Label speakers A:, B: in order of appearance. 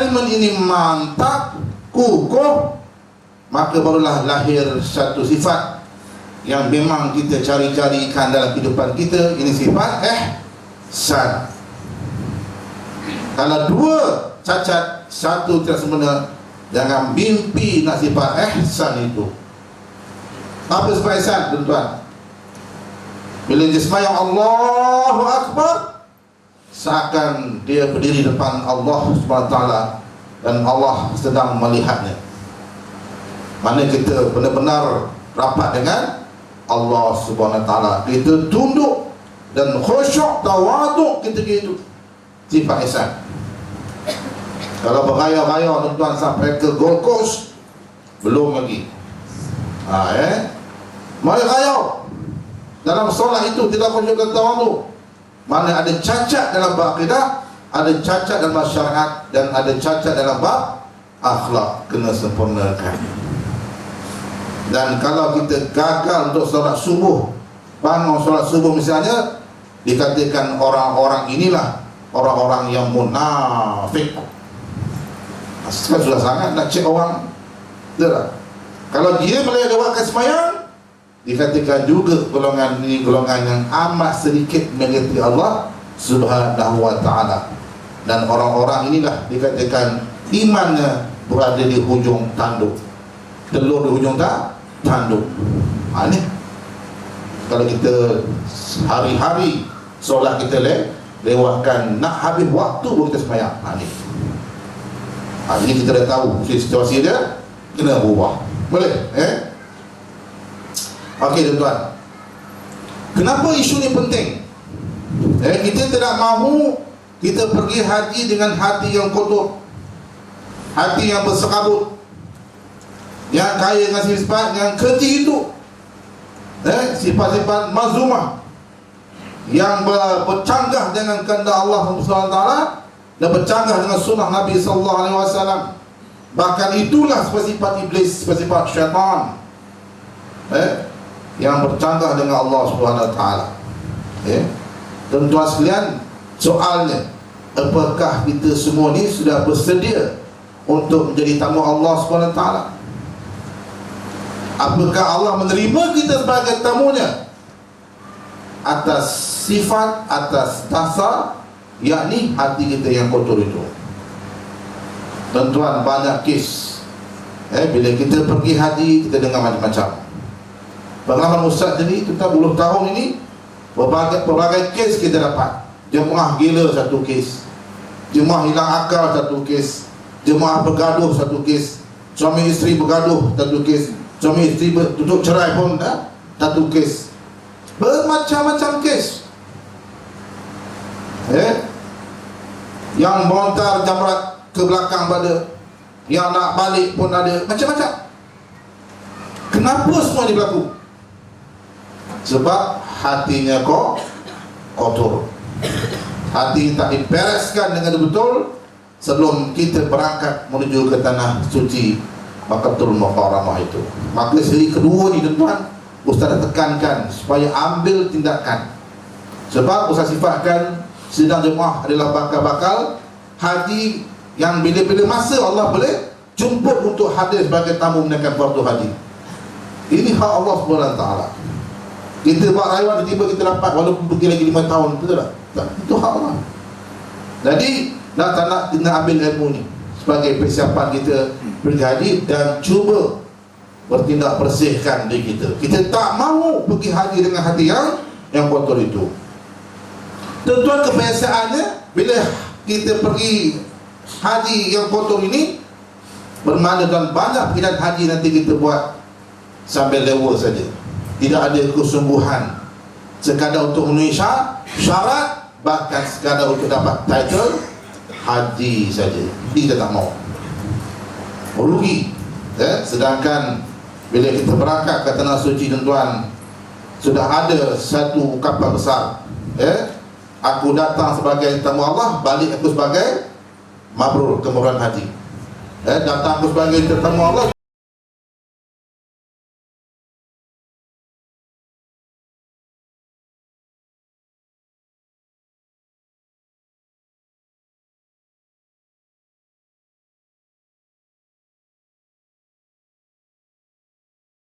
A: eksperimen ini mantap, kukuh, maka barulah lahir satu sifat yang memang kita cari-carikan dalam kehidupan kita. Ini sifat ihsan. Kalau dua cacat, satu tidak sempurna, jangan mimpi nak sifat ihsan itu. Apa sifat ihsan, tuan-tuan? Bila dia sembahyang Allahu Akbar, seakan dia berdiri depan Allah SWT dan Allah sedang melihatnya. Mana kita benar-benar rapat dengan Allah SWT. Kita tunduk dan khusyuk, tawaduk kita gitu. Sifat ihsan. Kalau bergaya-gaya tuan-tuan sampai ke Gold Coast, belum lagi. Mari gaya. Dalam solat itu tidak khusyuk dan tawaduk. Mana ada cacat dalam bab akidah, ada cacat dalam bab syariat, dan ada cacat dalam bab akhlak. Kena sempurnakan. Dan kalau kita gagal untuk solat subuh, bangun solat subuh misalnya, dikatakan orang-orang inilah orang-orang yang munafik. Kan sudah sangat nak cek orang. Betul. Kalau dia melewatkan sembahyang, dikatakan juga golongan ini golongan yang amat sedikit mengikuti Allah Subhanahu wa ta'ala. Dan orang-orang inilah dikatakan imannya berada di hujung tanduk. Telur di hujung tanduk. Ini kalau kita hari-hari solat kita lewatkan, nak habis waktu baru kita sembahyang. Ini kita dah tahu situasi dia kena berubah. Boleh? Okey tuan-tuan, kenapa isu ni penting? Kita tidak mahu kita pergi haji dengan hati yang kotor, hati yang bersekabut, yang kaya dengan sifat yang keji itu, sifat-sifat mazmumah yang bercanggah dengan kehendak Allah SWT dan bercanggah dengan sunnah Nabi SAW. Bahkan itulah sifat-sifat iblis, sifat-sifat syaitan yang bercanggah dengan Allah SWT. Tuan-tuan sekalian, soalnya, apakah kita semua ni sudah bersedia untuk menjadi tamu Allah SWT? Apakah Allah menerima kita sebagai tamunya atas sifat, atas dasar, yakni hati kita yang kotor itu? Tuan-tuan, banyak kes bila kita pergi haji, kita dengar macam-macam. Pengalaman Ustaz tadi, kita 10 tahun ini, berbagai kes kita dapat. Jemaah gila satu kes, jemaah hilang akal satu kes, jemaah bergaduh satu kes, suami isteri bergaduh satu kes, suami isteri tutup cerai pun satu kes. Bermacam-macam kes. Yang melontar jamrat ke belakang pada, yang nak balik pun ada, macam-macam. Kenapa semua ini berlaku? Sebab hatinya kotor. Hati tak dibereskan dengan betul sebelum kita berangkat menuju ke tanah suci Makkahul Mukarramah itu. Maka seri kedua ni tuan-tuan, Ustaz tekankan supaya ambil tindakan. Sebab Ustaz sifatkan sidang jemaah adalah bakal haji yang bila-bila masa Allah boleh jemput untuk hadir sebagai tamu menunaikan fardu haji. Ini hak Allah SWT. Kita buat rayuan, tiba-tiba kita dapat walaupun pergi lagi 5 tahun, betul tak? Itu hak Allah. Jadi tak nak kita ambil ilmu ni sebagai persiapan kita pergi haji dan cuba bertindak bersihkan diri kita. Kita tak mahu pergi haji dengan hati yang kotor itu. Tuan-tuan, kebiasaannya bila kita pergi haji yang kotor ini bermakna dan banyak perjalanan haji nanti kita buat sambil lewa saja. Tidak ada kesungguhan, sekadar untuk memenuhi syarat, bahkan sekadar untuk dapat title haji saja. Kita tak mau, rugi. Sedangkan bila kita berangkat ke tanah suci, tuan-tuan, sudah ada satu ungkapan besar, aku datang sebagai tamu Allah, balik aku sebagai mabrur, kemurahan haji. Datang aku sebagai tetamu Allah,